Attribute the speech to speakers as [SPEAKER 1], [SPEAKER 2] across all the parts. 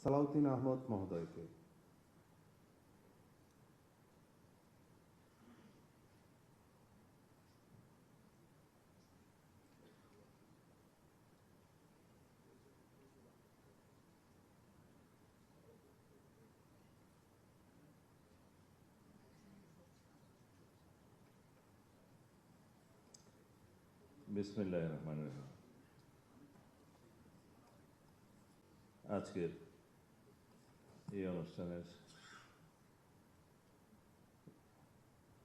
[SPEAKER 1] সালাউদ্দিন আহমদ মহোদয়কে।
[SPEAKER 2] বিসমিল্লাহির রহমানির রহিম। আজকের এই অনুষ্ঠানের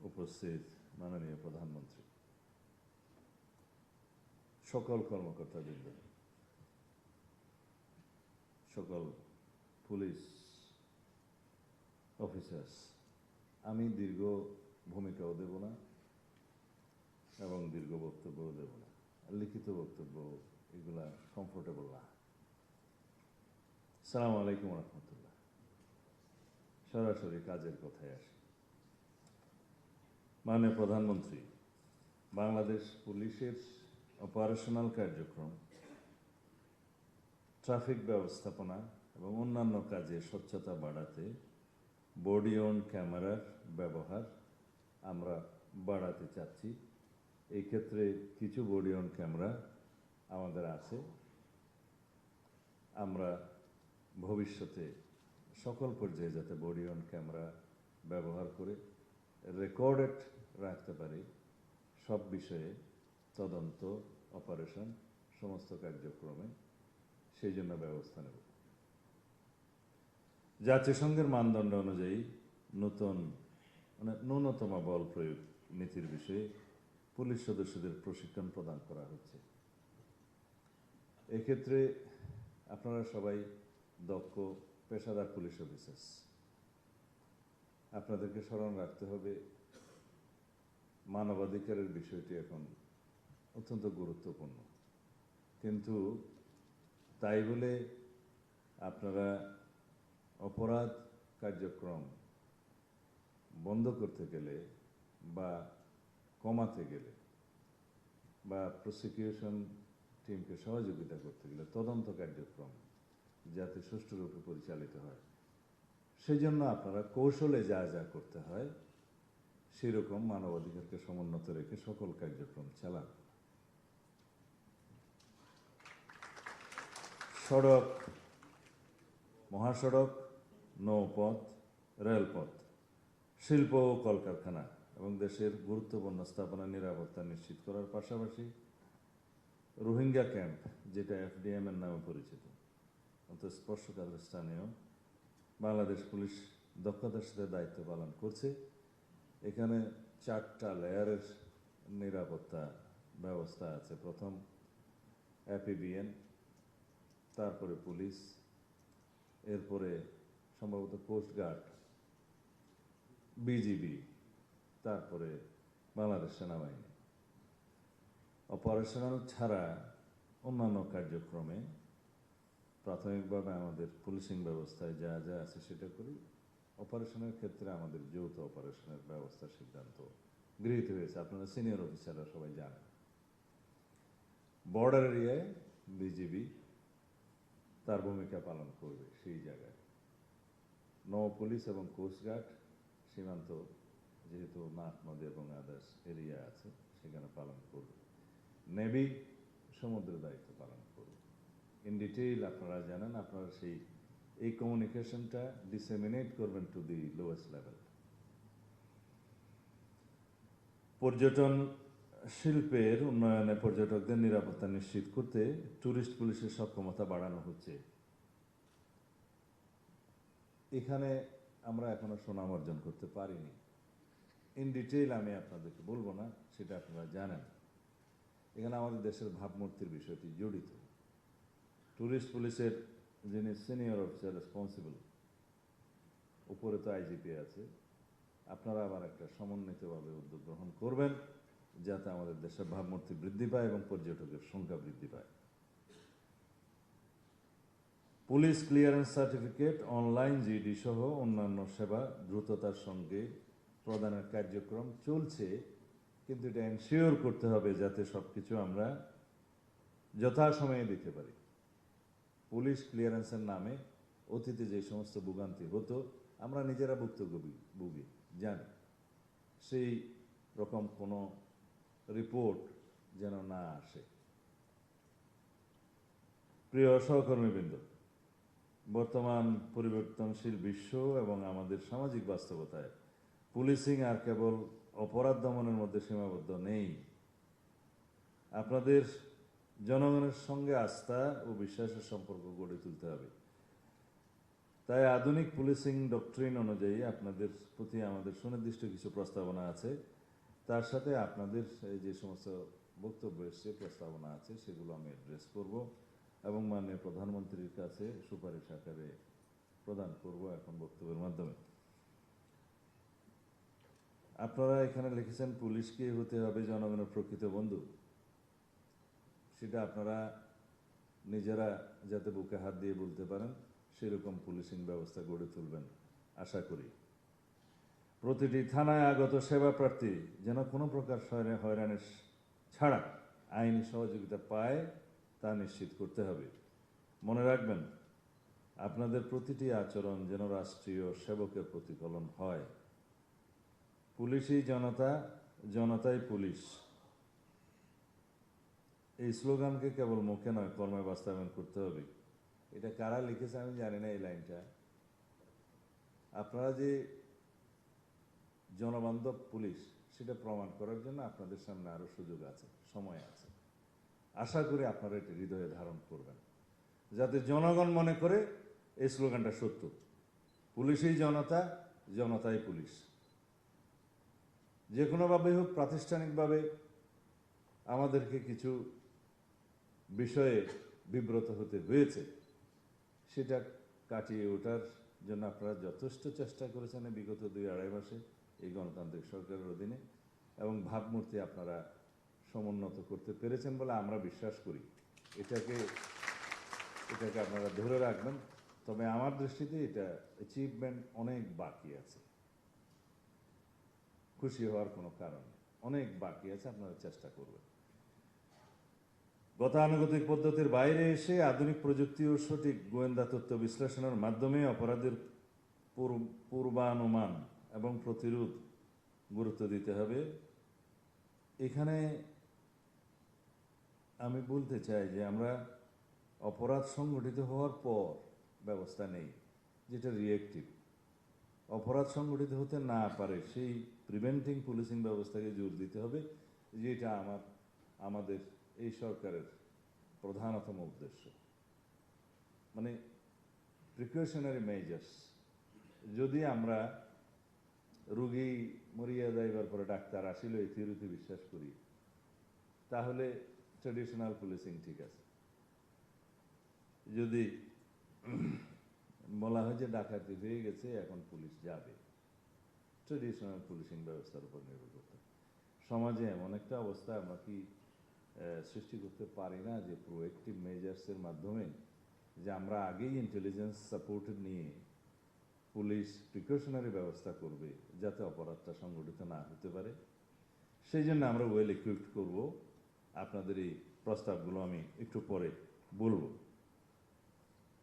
[SPEAKER 2] উপস্থিত মাননীয় প্রধানমন্ত্রী, সকল কর্মকর্তাবৃন্দ, সকল পুলিশ অফিসার্স, আমি দীর্ঘ ভূমিকাও দেব না এবং দীর্ঘ বক্তব্যও দেব না। লিখিত বক্তব্য এগুলা কমফোর্টেবল না। আসসালামু আলাইকুম রহমতুল্লাহ। সরাসরি কাজের কথায় আসি। মাননীয় প্রধানমন্ত্রী, বাংলাদেশ পুলিশের অপারেশনাল কার্যক্রম, ট্রাফিক ব্যবস্থাপনা এবং অন্যান্য কাজে স্বচ্ছতা বাড়াতে বডি অন ক্যামেরার ব্যবহার আমরা বাড়াতে চাচ্ছি। এই ক্ষেত্রে কিছু বডি অন ক্যামেরা আমাদের আছে। আমরা ভবিষ্যতে সকল পর্যায়ে যাতে বডি অন ক্যামেরা ব্যবহার করে রেকর্ডেড রাখতে পারি, সব বিষয়ে তদন্ত, অপারেশন, সমস্ত কার্যক্রমে সেই জন্য ব্যবস্থা নেব। জাতিসংঘের মানদণ্ড অনুযায়ী ন্যূনতম বল প্রয়োগ নীতির বিষয়ে পুলিশ সদস্যদের প্রশিক্ষণ প্রদান করা হচ্ছে। এক্ষেত্রে আপনারা সবাই দক্ষ পেশাদার পুলিশ অফিসার্স। আপনাদেরকে স্মরণ রাখতে হবে, মানবাধিকারের বিষয়টি এখন অত্যন্ত গুরুত্বপূর্ণ। কিন্তু তাই বলে আপনারা অপরাধ কার্যক্রম বন্ধ করতে গেলে বা কমাতে গেলে বা প্রসিকিউশন টিমকে সহযোগিতা করতে গেলে তদন্ত কার্যক্রম যাতে সুষ্ঠুরূপে পরিচালিত হয়, সেই জন্য আপনারা কৌশলে যা যা করতে হয় সেরকম মানবাধিকারকে সমুন্নত রেখে সকল কার্যক্রম চালান। সড়ক, মহাসড়ক, নৌপথ, রেলপথ, শিল্প ও কলকারখানা এবং দেশের গুরুত্বপূর্ণ স্থাপনা নিরাপত্তা নিশ্চিত করার পাশাপাশি রোহিঙ্গা ক্যাম্প, যেটা FDM এর নামে পরিচিত, অর্থাৎ স্পর্শকাতর স্থানেও বাংলাদেশ পুলিশ দক্ষতার সাথে দায়িত্ব পালন করছে। এখানে 4টা লেয়ারের নিরাপত্তা ব্যবস্থা আছে। প্রথম APBN, তারপরে পুলিশ, এরপরে সম্ভবত কোস্টগার্ড, BGB, তারপরে বাংলাদেশ সেনাবাহিনী। অপারেশনাল ছাড়া অন্যান্য কার্যক্রমে প্রাথমিকভাবে আমাদের পুলিশিং ব্যবস্থায় যা যা আছে সেটা করি। অপারেশনের ক্ষেত্রে আমাদের যৌথ অপারেশনের ব্যবস্থার সিদ্ধান্ত গৃহীত হয়েছে, আপনারা সিনিয়র অফিসাররা সবাই জানেন। বর্ডার এরিয়ায় BGB তার ভূমিকা পালন করবে সেই জায়গায়। নৌ পুলিশ এবং কোস্টগার্ড সীমান্ত, যেহেতু নাফ নদী এবং আদার্স এরিয়া আছে, সেখানে পালন করবে। নেভি সমুদ্রের দায়িত্ব পালন করবে। ইন ডিটেইল আপনারা জানেন, আপনারা এই কমিউনিকেশনটা ডিসেমিনেট করবেন টু দি লোয়েস্ট লেভেল। পর্যটন শিল্পের উন্নয়নে পর্যটকদের নিরাপত্তা নিশ্চিত করতে ট্যুরিস্ট পুলিশের সক্ষমতা বাড়ানো হচ্ছে। এখানে আমরা এখনো সুনাম অর্জন করতে পারিনি। ইন ডিটেইল আমি আপনাদেরকে বলবো না, সেটা আপনারা জানেন। এখানে আমাদের দেশের ভাবমূর্তির বিষয়টি জড়িত। ট্যুরিস্ট পুলিশের যিনি সিনিয়র অফিসার রেসপন্সিবল, উপরে তো IGP আছে, আপনারা আবার একটা সমন্বিতভাবে উদ্যোগ গ্রহণ করবেন যাতে আমাদের দেশের ভাবমূর্তি বৃদ্ধি পায় এবং পর্যটকের সংখ্যা বৃদ্ধি পায়। Police clearance certificate, online GD সহ অন্যান্য সেবা দ্রুততার সঙ্গে প্রদানের কার্যক্রম চলছে, কিন্তু এটা এনশিওর করতে হবে যাতে সবকিছু আমরা যথাসময়ে দিতে পারি। পুলিশ ক্লিয়ারেন্সের নামে অতীতে যে সমস্ত ভোগান্তি হতো আমরা নিজেরা ভুগি জানি, সেই রকম কোনো রিপোর্ট যেন না আসে। প্রিয় সহকর্মীবৃন্দ, বর্তমান পরিবর্তনশীল বিশ্ব এবং আমাদের সামাজিক বাস্তবতায় পুলিশিং আর কেবল অপরাধ দমনের মধ্যে সীমাবদ্ধ নেই। আপনাদের জনগণের সঙ্গে আস্থা ও বিশ্বাসের সম্পর্ক গড়ে তুলতে হবে। তাই আধুনিক পুলিশিং ডক্ট্রিন অনুযায়ী আপনাদের প্রতি আমাদের সুনির্দিষ্ট কিছু প্রস্তাবনা আছে। তার সাথে আপনাদের যে সমস্ত বক্তব্য এসছে, প্রস্তাবনা আছে, সেগুলো আমি অ্যাড্রেস করব এবং মাননীয় প্রধানমন্ত্রীর কাছে সুপারিশ আকারে প্রদান করব এখন বক্তব্যের মাধ্যমে। আপনারা এখানে লিখেছেন পুলিশকে হতে হবে জনগণের প্রকৃত বন্ধু। সেটা আপনারা নিজেরা যাতে বুকে হাত দিয়ে বলতে পারেন সেরকম পুলিশিং ব্যবস্থা গড়ে তুলবেন আশা করি। প্রতিটি থানায় আগত সেবা প্রার্থী যেন কোনো প্রকার হয়রানির ছাড়া আইনি সহযোগিতা পায় তা নিশ্চিত করতে হবে। মনে রাখবেন, আপনাদের প্রতিটি আচরণ যেন রাষ্ট্রীয় সেবকের প্রতিফলন হয়। পুলিশই জনতা, জনতাই পুলিশ, এই স্লোগানকে কেবল মুখে নয় কর্মে বাস্তবায়ন করতে হবে। এটা কারা লিখেছে আমি জানি না এই লাইনটা। আপনারা যে জনবান্ধব পুলিশ সেটা প্রমাণ করার জন্য আপনাদের সামনে আরো সুযোগ আছে, সময় আছে। আশা করি আপনারা এটা হৃদয়ে ধারণ করবেন, যাতে জনগণ মনে করে এই স্লোগানটা সত্য। পুলিশই জনতা, জনতাই পুলিশ। যে কোনোভাবে হোক প্রাতিষ্ঠানিকভাবে আমাদেরকে কিছু বিষয়ে বিব্রত হতে হয়েছে, সেটা কাটিয়ে ওঠার জন্য আপনারা যথেষ্ট চেষ্টা করেছেন বিগত 2-2.5 মাসে এই গণতান্ত্রিক সরকারের অধীনে, এবং ভাবমূর্তি আপনারা সমুন্নত করতে পেরেছেন বলে আমরা বিশ্বাস করি। এটাকে আপনারা ধরে রাখবেন। তবে আমার দৃষ্টিতে এটা অ্যাচিভমেন্ট অনেক বাকি আছে, খুশি হওয়ার কোনো কারণ নেই, অনেক বাকি আছে, আপনারা চেষ্টা করবেন। গতানুগতিক পদ্ধতির বাইরে এসে আধুনিক প্রযুক্তি ও সঠিক গোয়েন্দা তথ্য বিশ্লেষণের মাধ্যমে অপরাধের পূর্বানুমান এবং প্রতিরোধ গুরুত্ব দিতে হবে। এখানে আমি বলতে চাই যে আমরা অপরাধ সংগঠিত হওয়ার পর ব্যবস্থা নেই, যেটা রিয়েক্টিভ। অপরাধ সংগঠিত হতে না পারে সেই প্রিভেন্টিং পুলিশিং ব্যবস্থাকে জোর দিতে হবে, যেটা আমাদের এই সরকারের প্রধানতম উদ্দেশ্য। মানে প্রিকশনারি মেজার্স। যদি আমরা রোগী মরিয়া যাইবার পরে ডাক্তার আসিল এই থিওরিতে বিশ্বাস করি, তাহলে ট্রেডিশনাল পুলিশিং ঠিক আছে। যদি বলা হয় যে ডাকাতি হয়ে গেছে এখন পুলিশ যাবে, ট্রেডিশনাল পুলিশিং ব্যবস্থার উপর নির্ভর করতে। সমাজে এমন একটা অবস্থা আমরা কি সৃষ্টি করতে পারি না যে প্রোঅ্যাক্টিভ মেজার্সের মাধ্যমে যে আমরা আগেই ইন্টেলিজেন্স সাপোর্টেড নিয়ে পুলিশ প্রিকশনারি ব্যবস্থা করবে যাতে অপরাধটা সংগঠিত না হতে পারে। সেই জন্য আমরা ওয়েল ইকুইপড করব। আপনাদের এই প্রস্তাবগুলো আমি একটু পরে বলবো।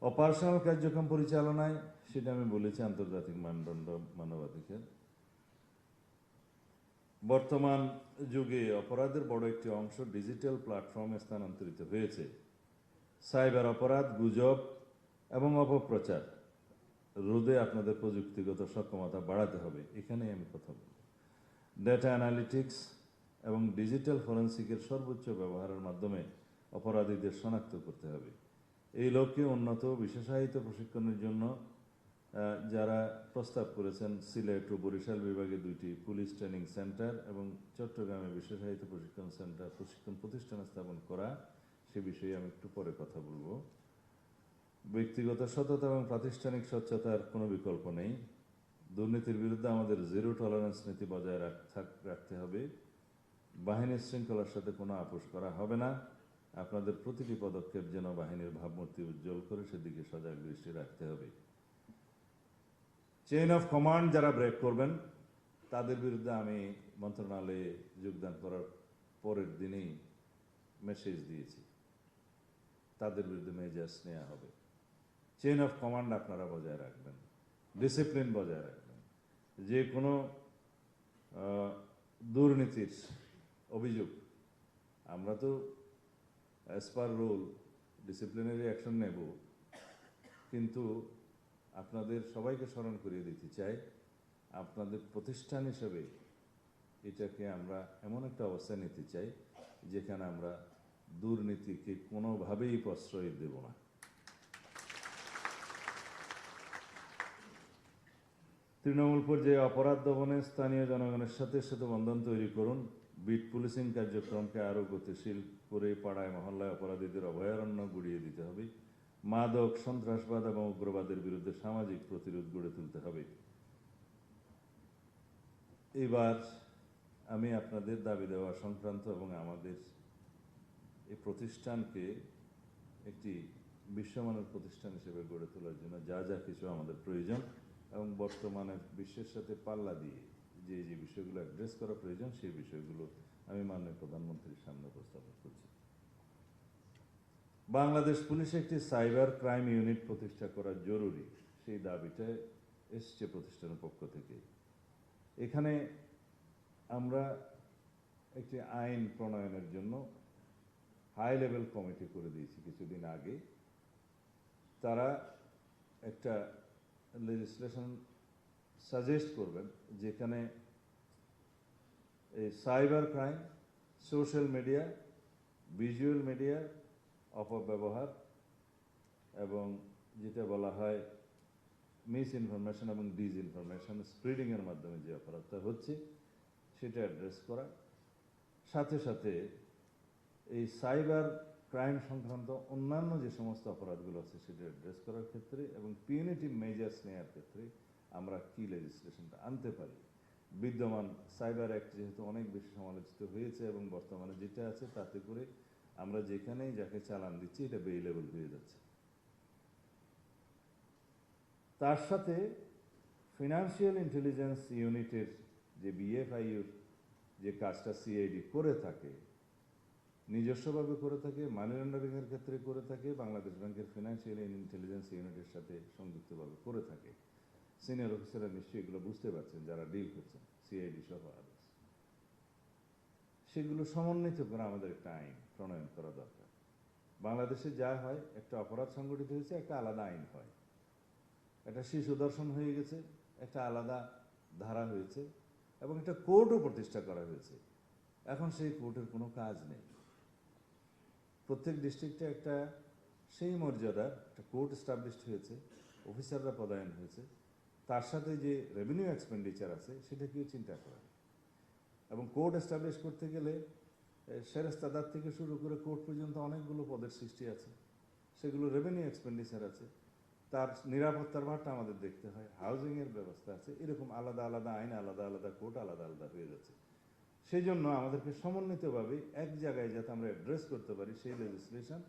[SPEAKER 2] অপারেশনাল কার্যক্রম পরিচালনায় সেটা আমি বলেছি আন্তর্জাতিক মানদণ্ড মানবাধিকার। বর্তমান যুগে অপরাধের বড় একটি অংশ ডিজিটাল প্ল্যাটফর্মে স্থানান্তরিত হয়েছে। সাইবার অপরাধ, গুজব এবং অপপ্রচার রোধে আপনাদের প্রযুক্তিগত সক্ষমতা বাড়াতে হবে, এখানেই আমি কথা বলব। ডেটা অ্যানালিটিক্স এবং ডিজিটাল ফরেন্সিকের সর্বোচ্চ ব্যবহারের মাধ্যমে অপরাধীদের শনাক্ত করতে হবে। এই লক্ষ্যে উন্নত বিশেষায়িত প্রশিক্ষণের জন্য যারা প্রস্তাব করেছেন সিলেট ও বরিশাল বিভাগে 2টি পুলিশ ট্রেনিং সেন্টার এবং চট্টগ্রামে বিশেষায়িত প্রশিক্ষণ প্রতিষ্ঠান স্থাপন করা, সে বিষয়ে আমি একটু পরে কথা বলবো। ব্যক্তিগত সততা এবং প্রাতিষ্ঠানিক স্বচ্ছতার কোনো বিকল্প নেই। দুর্নীতির বিরুদ্ধে আমাদের জিরো টলারেন্স নীতি বজায় রাখতে হবে। বাহিনীর শৃঙ্খলার সাথে কোনো আপোষ করা হবে না। আপনাদের প্রতিটি পদক্ষেপ যেন বাহিনীর ভাবমূর্তি উজ্জ্বল করে সেদিকে সজাগ দৃষ্টি রাখতে হবে। চেইন অফ কমান্ড যারা ব্রেক করবেন তাদের বিরুদ্ধে আমি মন্ত্রণালয়ে যোগদান করার পরের দিনেই মেসেজ দিয়েছি, তাদের বিরুদ্ধে মেজার্স নেওয়া হবে। চেইন অফ কমান্ড আপনারা বজায় রাখবেন, ডিসিপ্লিন বজায় রাখবেন। যে কোনো দুর্নীতির অভিযোগ আমরা তো as per rule disciplinary action নেব, কিন্তু আপনাদের সবাইকে স্মরণ করিয়ে দিতে চাই, আপনাদের প্রতিষ্ঠান হিসেবে এটাকে আমরা এমন একটা অবস্থায় নিতে চাই যেখানে আমরা দুর্নীতিকে কোনোভাবেই প্রশ্রয় দেব না। তৃণমূল পর্যায়ে অপরাধ দমনে স্থানীয় জনগণের সাথে বন্ধন তৈরি করুন। বিট পুলিশিং কার্যক্রমকে আরও গতিশীল করে পাড়ায় মহল্লায় অপরাধীদের অভয়ারণ্য গুড়িয়ে দিতে হবে। মাদক, সন্ত্রাসবাদ এবং উগ্রবাদের বিরুদ্ধে সামাজিক প্রতিরোধ গড়ে তুলতে হবে। এবার আমি আপনাদের দাবি দেওয়া সংক্রান্ত এবং আমাদের এই প্রতিষ্ঠানকে একটি বিশ্বমানের প্রতিষ্ঠান হিসেবে গড়ে তোলার জন্য যা যা কিছু আমাদের প্রয়োজন এবং বর্তমানে বিশ্বের সাথে পাল্লা দিয়ে যে যে বিষয়গুলো অ্যাড্রেস করা প্রয়োজন সেই বিষয়গুলো আমি মাননীয় প্রধানমন্ত্রীর সামনে উপস্থাপন করছি। বাংলাদেশ পুলিশে একটি সাইবার ক্রাইম ইউনিট প্রতিষ্ঠা করা জরুরি, সেই দাবিটা এসছে প্রতিষ্ঠানের পক্ষ থেকে। এখানে আমরা একটি আইন প্রণয়নের জন্য হাই লেভেল কমিটি করে দিয়েছি কিছুদিন আগে। তারা একটা লেজিসলেশন সাজেস্ট করবেন যেখানে এই cyber crime, social media, visual media অপব্যবহার এবং যেটা বলা হয় মিস ইনফরমেশন এবং ডিসইনফরমেশন স্প্রেডিংয়ের মাধ্যমে যে অপরাধটা হচ্ছে সেটা অ্যাড্রেস করা, সাথে সাথে এই সাইবার ক্রাইম সংক্রান্ত অন্যান্য যে সমস্ত অপরাধগুলো আছে সেটা অ্যাড্রেস করার ক্ষেত্রে এবং পিউনিটিভ মেজার্স নেওয়ার ক্ষেত্রে আমরা কি লেজিসলেশনটা আনতে পারি। বিদ্যমান সাইবার অ্যাক্ট যেহেতু অনেক বেশি সমালোচিত হয়েছে এবং বর্তমানে যেটা আছে তাতে করে আমরা যেখানেই যাকে চালান দিচ্ছি এটা বেইলেবল হয়ে যাচ্ছে। তার সাথে ফিনান্সিয়াল ইন্টেলিজেন্স ইউনিটের যে বিএফআইউর যে কাজটা সিআইডি করে থাকে, নিজস্বভাবে করে থাকে, মানি লন্ডারিংয়ের ক্ষেত্রে করে থাকে, বাংলাদেশ ব্যাংকের ফিনান্সিয়াল ইন্টেলিজেন্স ইউনিটের সাথে সংযুক্তভাবে করে থাকে। সিনিয়র অফিসাররা নিশ্চয়ই এগুলো বুঝতে পারছেন যারা ডিল করছেন, সিআইডি সহ আদার্স। সেগুলো সমন্বিত করে আমাদের একটা আইন প্রণয়ন করা দরকার। বাংলাদেশে যা হয়, একটা অপরাধ সংগঠিত হয়েছে, একটা আলাদা আইন হয়। একটা শিশু দর্শন হয়ে গেছে, একটা আলাদা ধারা হয়েছে এবং একটা কোর্টও প্রতিষ্ঠা করা হয়েছে। এখন সেই কোর্টের কোনো কাজ নেই। প্রত্যেক ডিস্ট্রিক্টে একটা সেই মর্যাদার একটা কোর্ট এস্টাবলিশড হয়েছে, অফিসাররা পদায়ন হয়েছে, তার সাথে যে রেভিনিউ এক্সপেন্ডিচার আছে সেটা কেউ চিন্তা করে। এবং কোর্ট এস্টাবলিশ করতে গেলে সেরেস্তাদার থেকে শুরু করে কোর্ট পর্যন্ত অনেকগুলো পদের সৃষ্টি আছে, সেগুলো রেভিনিউ এক্সপেন্ডিচার আছে, তার নিরাপত্তার ভারটা আমাদের দেখতে হয়, হাউজিংয়ের ব্যবস্থা আছে, এরকম আলাদা আলাদা আইন, আলাদা আলাদা কোর্ট, আলাদা আলাদা হয়ে যাচ্ছে। সেই জন্য আমাদেরকে সমন্বিতভাবে এক জায়গায় যাতে আমরা অ্যাড্রেস করতে পারি সেই লেজিসলেশন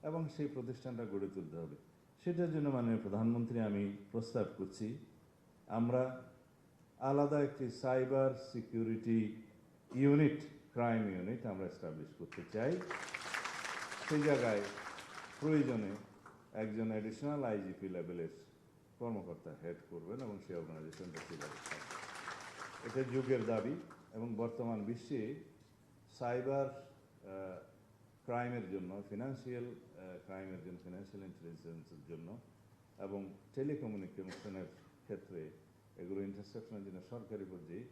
[SPEAKER 2] এবং সেই প্রতিষ্ঠানটা গড়ে তুলতে হবে। সেটার জন্য মাননীয় প্রধানমন্ত্রী আমি প্রস্তাব করছি আমরা আলাদা একটি cyber security unit, crime unit আমরা এস্টাবলিশ করতে চাই। সেই জায়গায় প্রয়োজনে একজন অ্যাডিশনাল আইজিপি লেভেলের কর্মকর্তা হেড করবেন এবং সেই অর্গানাইজেশনটা সেভাবে থাকবে। এটা যুগের দাবি এবং বর্তমান বিশ্বে সাইবার ক্রাইমের জন্য, ফিনান্সিয়াল ক্রাইমের জন্য, ফিনান্সিয়াল ইন্টেলিজেন্সের জন্য এবং টেলিকমিউনিকেশনের ক্ষেত্রে এগুলো ইন্টারসেপশনের জন্য সরকারি পর্যায়ে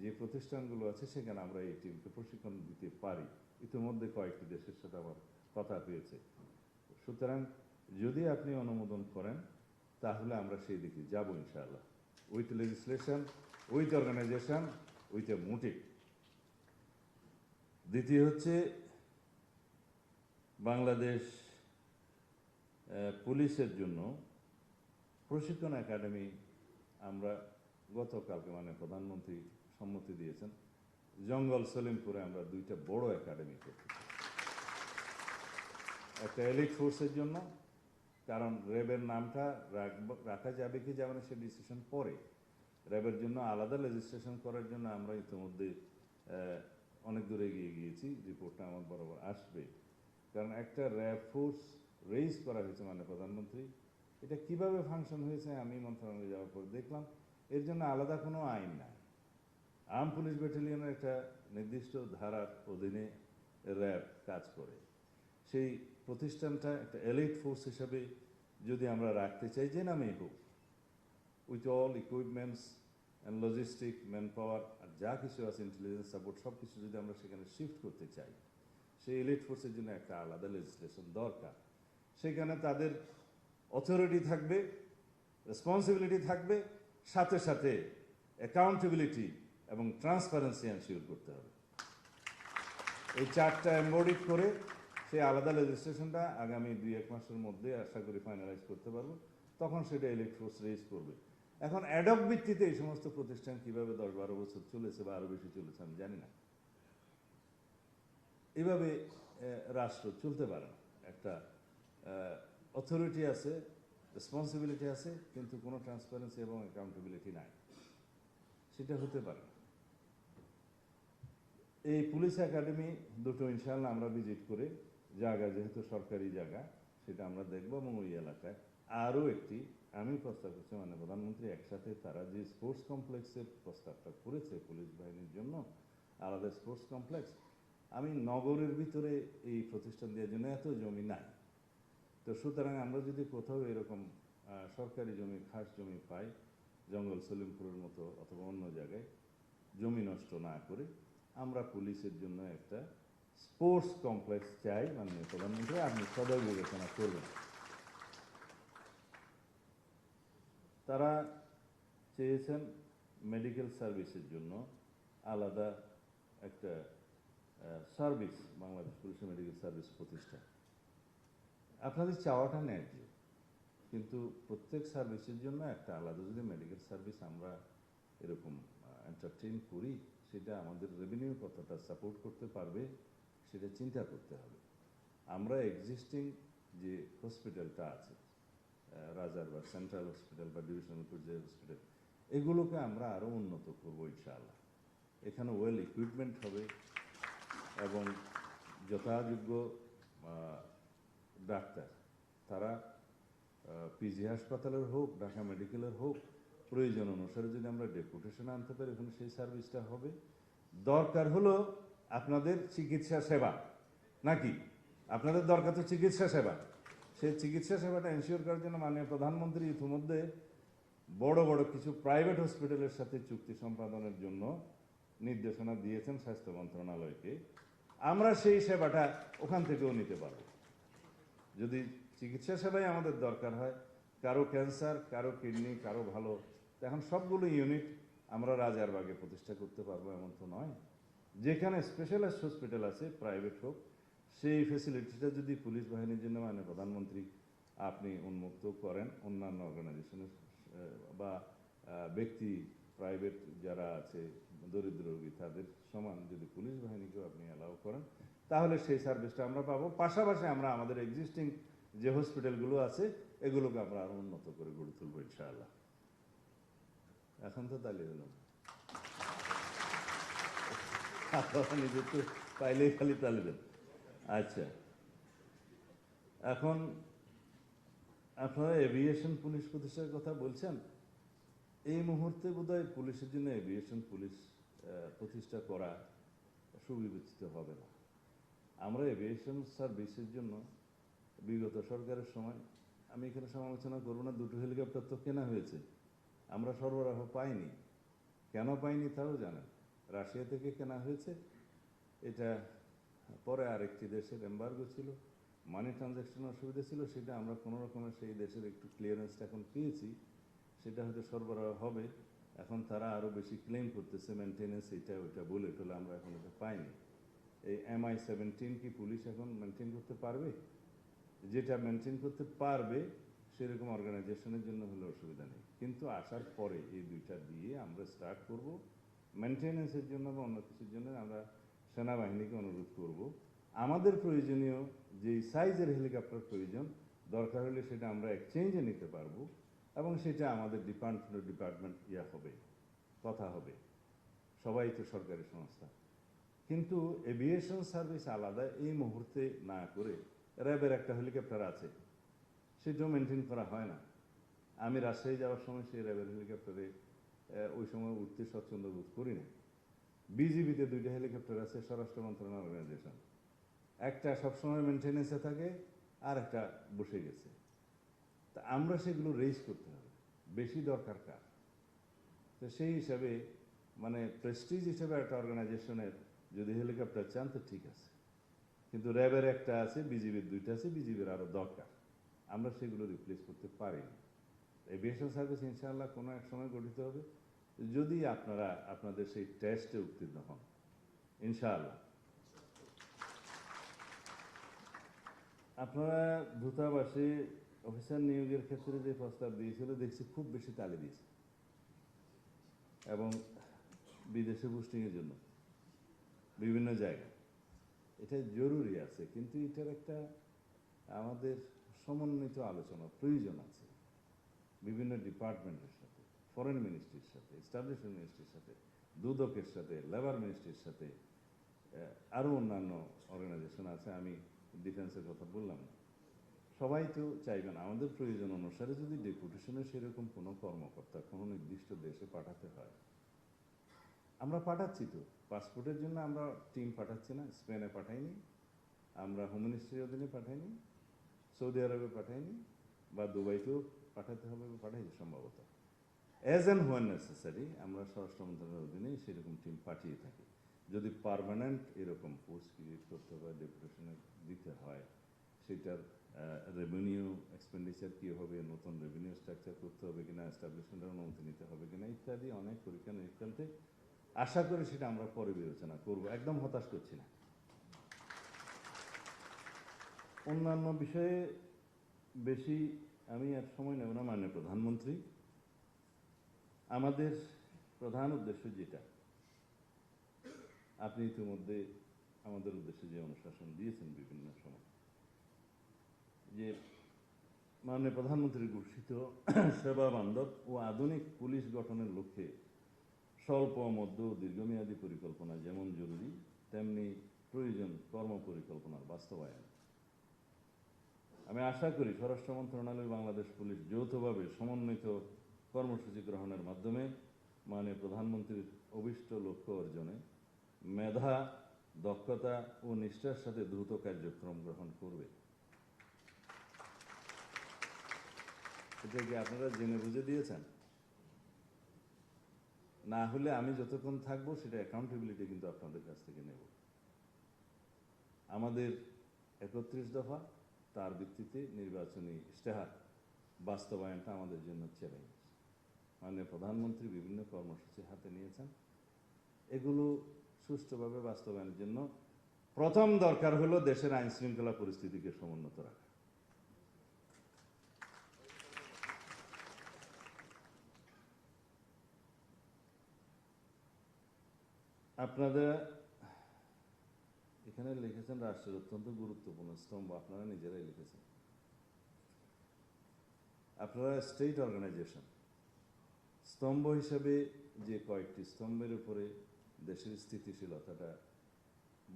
[SPEAKER 2] যে প্রতিষ্ঠানগুলো আছে সেখানে আমরা এই টিমকে প্রশিক্ষণ দিতে পারি। ইতিমধ্যে কয়েকটি দেশের সাথে আমার কথা হয়েছে। সুতরাং যদি আপনি অনুমোদন করেন তাহলে আমরা সেই দিকে যাব ইনশাআল্লাহ, with legislation, with organisation, with a motive. দ্বিতীয় হচ্ছে বাংলাদেশ পুলিশের জন্য প্রশিক্ষণ একাডেমি আমরা গতকালকে মানে প্রধানমন্ত্রী সম্মতি দিয়েছেন, জঙ্গল সলিমপুরে আমরা দুইটা বড় একাডেমি করতে চাই। একটা এলিট ফোর্সের জন্য, কারণ র্যাবের নামটা রাখা যাবে কি যাবে না সে ডিসিশন পরে। র্যাবের জন্য আলাদা লেজিসলেশন করার জন্য আমরা ইতিমধ্যে অনেক দূরে এগিয়ে গিয়েছি, রিপোর্টটা আমার বরাবর আসবে। কারণ একটা র্যাব ফোর্স রেইজ করা হয়েছে মানে প্রধানমন্ত্রী, এটা কিভাবে ফাংশন হয়েছে আমি মন্ত্রণালয়ে যাওয়ার পর দেখলাম এর জন্য আলাদা কোনো আইন নাই। আর্ম পুলিশ ব্যাটালিয়নের একটা নির্দিষ্ট ধারার অধীনে র্যাব কাজ করে। সেই প্রতিষ্ঠানটা একটা এলিট ফোর্স হিসাবে যদি আমরা রাখতে চাই, যে নামেই হোক, with all equipments and logistic man power আর যা কিছু আছে, ইন্টেলিজেন্স সাপোর্ট, সব কিছু যদি আমরা সেখানে শিফট করতে চাই, সেই এলিট ফোর্সের জন্য একটা আলাদা লেজিসলেশন দরকার। সেখানে তাদের অথরিটি থাকবে, রেসপন্সিবিলিটি থাকবে, সাথে সাথে অ্যাকাউন্টেবিলিটি এবং ট্রান্সপারেন্সি এনশিওর করতে হবে। এই চারটা এমবডিড করে সেই আলাদা লেজিসলেশনটা আগামী 2-1 মাসের মধ্যে আশা করি ফাইনালাইজ করতে পারবো। তখন সেটা এলিট ফোর্স রেজ করবে। এখন অ্যাডক ভিত্তিতে এই সমস্ত প্রতিষ্ঠান কিভাবে 10-12 বছর চলেছে বা আরো বেশি চলেছে আমি জানি না। এভাবে রাষ্ট্র চলতে পারে না। একটা অথরিটি আছে, রেসপন্সিবিলিটি আছে, কিন্তু কোনো ট্রান্সপারেন্সি এবং অ্যাকাউন্টেবিলিটি নাই, সেটা হতে পারে না। এই পুলিশ একাডেমি দুটো ইনশাআল্লাহ আমরা ভিজিট করে, জায়গা যেহেতু সরকারি জায়গা সেটা আমরা দেখবো, এবং ওই এলাকায় আরও একটি আমি প্রস্তাব করছি, মানে প্রধানমন্ত্রী একসাথে তারা যে স্পোর্টস কমপ্লেক্সের প্রস্তাবটা করেছে পুলিশ বাহিনীর জন্য, আলাদা স্পোর্টস কমপ্লেক্স, আমি নগরের ভিতরে এই প্রতিষ্ঠান দেওয়ার জন্য এত জমি নাই। তো সুতরাং আমরা যদি কোথাও এরকম সরকারি জমি, খাস জমি পাই, জঙ্গল সলিমপুরের মতো অথবা অন্য জায়গায়, জমি নষ্ট না করে আমরা পুলিশের জন্য একটা স্পোর্টস কমপ্লেক্স চাই। মাননীয় প্রধানমন্ত্রী আপনি সদয় বিবেচনা করবেন। তারা চেয়েছেন মেডিকেল সার্ভিসের জন্য আলাদা একটা সার্ভিস, বাংলাদেশ পুলিশের মেডিকেল সার্ভিস প্রতিষ্ঠা। আপনাদের চাওয়াটা ন্যায্য, কিন্তু প্রত্যেক সার্ভিসের জন্য একটা আলাদা যদি মেডিকেল সার্ভিস আমরা এরকম এন্টারটেইন করি, সেটা আমাদের রেভিনিউ কতটা সাপোর্ট করতে পারবে সেটা চিন্তা করতে হবে। আমরা এক্সিস্টিং যে হসপিটালটা আছে, রাজার বা সেন্ট্রাল হসপিটাল বা ডিভিশনাল পর্যায়ের হসপিটাল, এগুলোকে আমরা আরও উন্নত করবো ইনশাআল্লাহ। এখানে ওয়েল ইকুইপমেন্ট হবে এবং যথাযোগ্য ডাক্তার, তারা পিজি হাসপাতালের হোক, ঢাকা মেডিকেলের হোক, প্রয়োজন অনুসারে যদি আমরা ডেপুটেশন আনতে পারি ওখানে সেই সার্ভিসটা হবে। দরকার হলো আপনাদের চিকিৎসা সেবা, নাকি আপনাদের দরকার তো চিকিৎসা সেবা, সেই চিকিৎসা সেবাটা এনশিওর করার জন্য মাননীয় প্রধানমন্ত্রী ইতিমধ্যে বড় বড় কিছু প্রাইভেট হসপিটালের সাথে চুক্তি সম্পাদনের জন্য নির্দেশনা দিয়েছেন স্বাস্থ্য মন্ত্রণালয়কে। আমরা সেই সেবাটা ওখান থেকেও নিতে পারব। যদি চিকিৎসা সেবাই আমাদের দরকার হয়, কারো ক্যান্সার, কারো কিডনি, কারো ভালো, এখন সবগুলো ইউনিট আমরা রাজারবাগে প্রতিষ্ঠা করতে পারবো এমন তো নয়। যেখানে স্পেশালাইজড হসপিটাল আছে, প্রাইভেট হোক, সেই ফেসিলিটিটা যদি পুলিশ বাহিনীর জন্য মানে প্রধানমন্ত্রী আপনি উন্মুক্ত করেন, অন্যান্য অর্গানাইজেশনের বা ব্যক্তি প্রাইভেট যারা আছে দরিদ্র রোগী তাদের সমান যদি পুলিশ বাহিনীকেও আপনি অ্যালাউ করেন, তাহলে সেই সার্ভিসটা আমরা পাবো। পাশাপাশি আমরা আমাদের এক্সিস্টিং যে হসপিটালগুলো আছে এগুলোকে আমরা আরো উন্নত করে গড়ে তুলবো ইনশাআল্লাহ। এখন তো তালি হলাম, নিজের তো পাইলেই খালি তালি দেন। আচ্ছা, এখন আপনারা এভিয়েশন পুলিশ প্রতিষ্ঠার কথা বলছেন। এই মুহূর্তে বোধহয় পুলিশের জন্য এভিয়েশন পুলিশ প্রতিষ্ঠা করা সুবিবেচিত হবে না। আমরা এভিয়েশন সার্ভিসের জন্য বিগত সরকারের সময়, আমি এখানে সমালোচনা করবো না, 2টো হেলিকপ্টার তো কেনা হয়েছে, আমরা সরবরাহ পাইনি। কেন পাইনি তাও জানেন, রাশিয়া থেকে কেনা হয়েছে, এটা পরে আরেকটি দেশের এম্বার্গো ছিল, মানি ট্রানজ্যাকশন অসুবিধা ছিল, সেটা আমরা কোনো রকমের সেই দেশের একটু ক্লিয়ারেন্সটা এখন পেয়েছি, সেটা হয়তো সরবরাহ হবে। এখন তারা আরও বেশি ক্লেম করতেছে মেনটেনেন্স, এটা ওইটা বলে টোলে আমরা এখন এটা পাইনি। এই MI-17 কি পুলিশ এখন মেনটেন করতে পারবে? যেটা মেনটেন করতে পারবে সেরকম অর্গানাইজেশনের জন্য হলে অসুবিধা নেই, কিন্তু আসার পরে এই দুইটা দিয়ে আমরা স্টার্ট করব। মেনটেনেন্সের জন্য বা অন্য কিছুর জন্য আমরা সেনাবাহিনীকে অনুরোধ করব, আমাদের প্রয়োজনীয় যেই সাইজের হেলিকপ্টার প্রয়োজন, দরকার হলে সেটা আমরা এক্সচেঞ্জে নিতে পারবো, এবং সেটা আমাদের ডিপার্টমেন্ট হবে, কথা হবে, সবাই তো সরকারি সংস্থা। কিন্তু এভিয়েশন সার্ভিস আলাদা এই মুহূর্তে না করে, র্যাবের একটা হেলিকপ্টার আছে, সেটাও মেনটেন করা হয় না। আমি রাজশাহী যাওয়ার সময় সেই র্যাবের হেলিকপ্টারে ওই সময় উঠতে স্বচ্ছন্দ বোধ করি না। বিজিবিতে 2টা হেলিকপ্টার আছে, স্বরাষ্ট্র মন্ত্রণালয় অর্গানাইজেশন, একটা সবসময় মেনটেনেন্সে থাকে আর একটা বসে গেছে। তা আমরা সেগুলো রেজ করতে হবে, বেশি দরকার কার। তো সেই হিসাবে মানে প্রেস্টিজ হিসেবে একটা অর্গানাইজেশনের যদি হেলিকপ্টার চান তো ঠিক আছে, কিন্তু র্যাবের একটা আছে, বিজিবির 2টা আছে, বিজিবির আরও দরকার। আমরা সেগুলো রিপ্লেস করতে পারি না। এভিয়েশন সার্ভিস ইনশাআল্লাহ কোনো এক সময় গঠিত হবে, যদি আপনারা আপনাদের সেই টেস্টে উত্তীর্ণ হন ইনশাআল্লাহ। আপনারা দূতাবাসে অফিসার নিয়োগের ক্ষেত্রে যে প্রস্তাব দিয়েছিল দেখছি খুব বেশি তালি দিয়েছে, এবং বিদেশে পোস্টিংয়ের জন্য বিভিন্ন জায়গায় এটা জরুরি আছে, কিন্তু এটার একটা আমাদের সমন্বিত আলোচনা প্রয়োজন আছে বিভিন্ন ডিপার্টমেন্টের সাথে, ফরেন মিনিস্ট্রির সাথে, এস্টাবলিশমেন্ট মিনিস্ট্রির সাথে, দুদকের সাথে, লেবার মিনিস্ট্রির সাথে, আরও অন্যান্য অর্গানাইজেশন আছে, আমি ডিফেন্সের কথা বললাম না। সবাই তো চাইবেন আমাদের প্রয়োজন অনুসারে যদি ডেপুটেশনে সেরকম কোনো কর্মকর্তা কোনো নির্দিষ্ট দেশে পাঠাতে হয়, আমরা পাঠাচ্ছি তো। পাসপোর্টের জন্য আমরা টিম পাঠাচ্ছি না, স্পেনে পাঠাইনি, আমরা হোম মিনিস্ট্রির অধীনে পাঠাইনি, সৌদি আরবে পাঠাইনি, বা দুবাইতেও পাঠাতে হবে, পাঠাইছি সম্ভবত। অ্যাজ অ্যান্ড হোয়েন নেসেসারি আমরা স্বরাষ্ট্র মন্ত্রণালয়ের অধীনে সেরকম টিম পাঠিয়ে থাকি। যদি পার্মানেন্ট এরকম পোস্ট ক্রিয়েট করতে হয়, ডেপুটেশনে দিতে হয়, সেটার রেভিনিউ এক্সপেন্ডিচার কী হবে, নতুন রেভিনিউ স্ট্রাকচার করতে হবে কিনা, এস্টাবলিশমেন্টের অনুমতি নিতে হবে কিনা ইত্যাদি অনেক পরীক্ষা নিরীক্ষাতে আশা করি সেটা আমরা পরে বিবেচনা করব, একদম হতাশ করছি না। অন্যান্য বিষয়ে বেশি আমি আর সময় নেব না। মাননীয় প্রধানমন্ত্রী, আমাদের প্রধান উদ্দেশ্য যেটা আপনি ইতিমধ্যে আমাদের উদ্দেশ্যে যে অনুশাসন দিয়েছেন বিভিন্ন সময়, যে মাননীয় প্রধানমন্ত্রীর ঘোষিত সেবা বান্ধব ও আধুনিক পুলিশ গঠনের লক্ষ্যে স্বল্প, মধ্য ও দীর্ঘমেয়াদী পরিকল্পনা যেমন জরুরি, তেমনি প্রয়োজন কর্মপরিকল্পনার বাস্তবায়ন। আমি আশা করি স্বরাষ্ট্র মন্ত্রণালয় বাংলাদেশ পুলিশ যৌথভাবে সমন্বিত কর্মসূচি গ্রহণের মাধ্যমে মাননীয় প্রধানমন্ত্রীর অভীষ্ট লক্ষ্য অর্জনে মেধা, দক্ষতা ও নিষ্ঠার সাথে দ্রুত কার্যক্রম গ্রহণ করবে। এটা কি আপনারা জেনে বুঝে দিয়েছেন? না হলে আমি যতক্ষণ থাকবো সেটা অ্যাকাউন্টেবিলিটি কিন্তু আপনাদের কাছ থেকে নেব। আমাদের 31 দফা, তার ভিত্তিতে নির্বাচনী ইশতেহার বাস্তবায়নটা আমাদের জন্য চ্যালেঞ্জ। মাননীয় প্রধানমন্ত্রী বিভিন্ন কর্মসূচি হাতে নিয়েছেন, এগুলো সুষ্ঠুভাবে বাস্তবায়নের জন্য প্রথম দরকার হলো দেশের আইন শৃঙ্খলা পরিস্থিতিকে সমুন্নত রাখা। আপনারা এখানে লিখেছেন রাষ্ট্রের অত্যন্ত গুরুত্বপূর্ণ স্তম্ভ, আপনারা নিজেরাই লিখেছেন। আপনারা স্টেট অর্গানাইজেশন, স্তম্ভ হিসেবে যে কয়েকটি স্তম্ভের উপরে দেশের স্থিতিশীলতাটা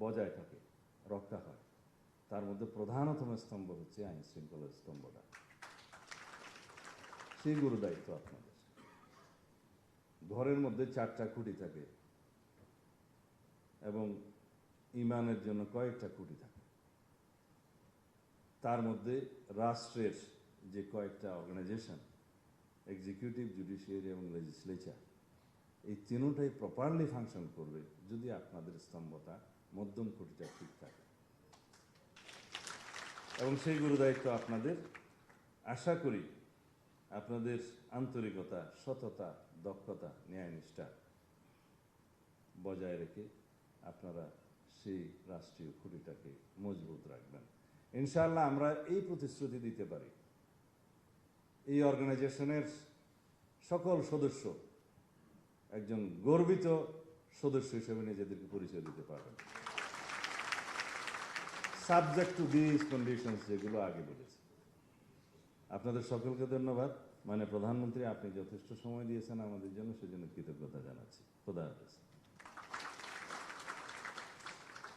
[SPEAKER 2] বজায় থাকে, রক্ষা হয়, তার মধ্যে প্রধানতম স্তম্ভ হচ্ছে আইন শৃঙ্খলার স্তম্ভটা। সেই গুরু দায়িত্ব আপনাদের। ঘরের মধ্যে 4টা খুঁটি থাকে এবং ইমানের জন্য কয়েকটা খুঁটি থাকে, তার মধ্যে রাষ্ট্রের যে কয়েকটা অর্গানাইজেশন, এক্সিকিউটিভ, জুডিশিয়ারি এবং লেজিসলেচার, এই তিনটাই প্রপারলি ফাংশন করবে যদি আপনাদের স্তম্ভটা, মধ্যম খুঁটিটা ঠিক থাকে। এবং সেই গুরুদায়িত্ব আপনাদের। আশা করি আপনাদের আন্তরিকতা, সততা, দক্ষতা, ন্যায়নিষ্ঠা বজায় রেখে আপনারা সেই রাষ্ট্রীয় খুঁটিটাকে মজবুত রাখবেন। ইনশাআল্লাহ আমরা এই প্রতিশ্রুতি দিতে পারি, এই অর্গানাইজেশনের সকল সদস্য একজন গর্বিত সদস্য হিসেবে নিজেদেরকে পরিচয় দিতে পারবেন, সাবজেক্ট টু দিস কন্ডিশনস যেগুলো আগে বলেছি। আপনাদের সকলকে ধন্যবাদ। মানে প্রধানমন্ত্রী, আপনি যথেষ্ট সময় দিয়েছেন আমাদের জন্য, সেজন্য কৃতজ্ঞতা জানাচ্ছি। খোদা হাফেজ।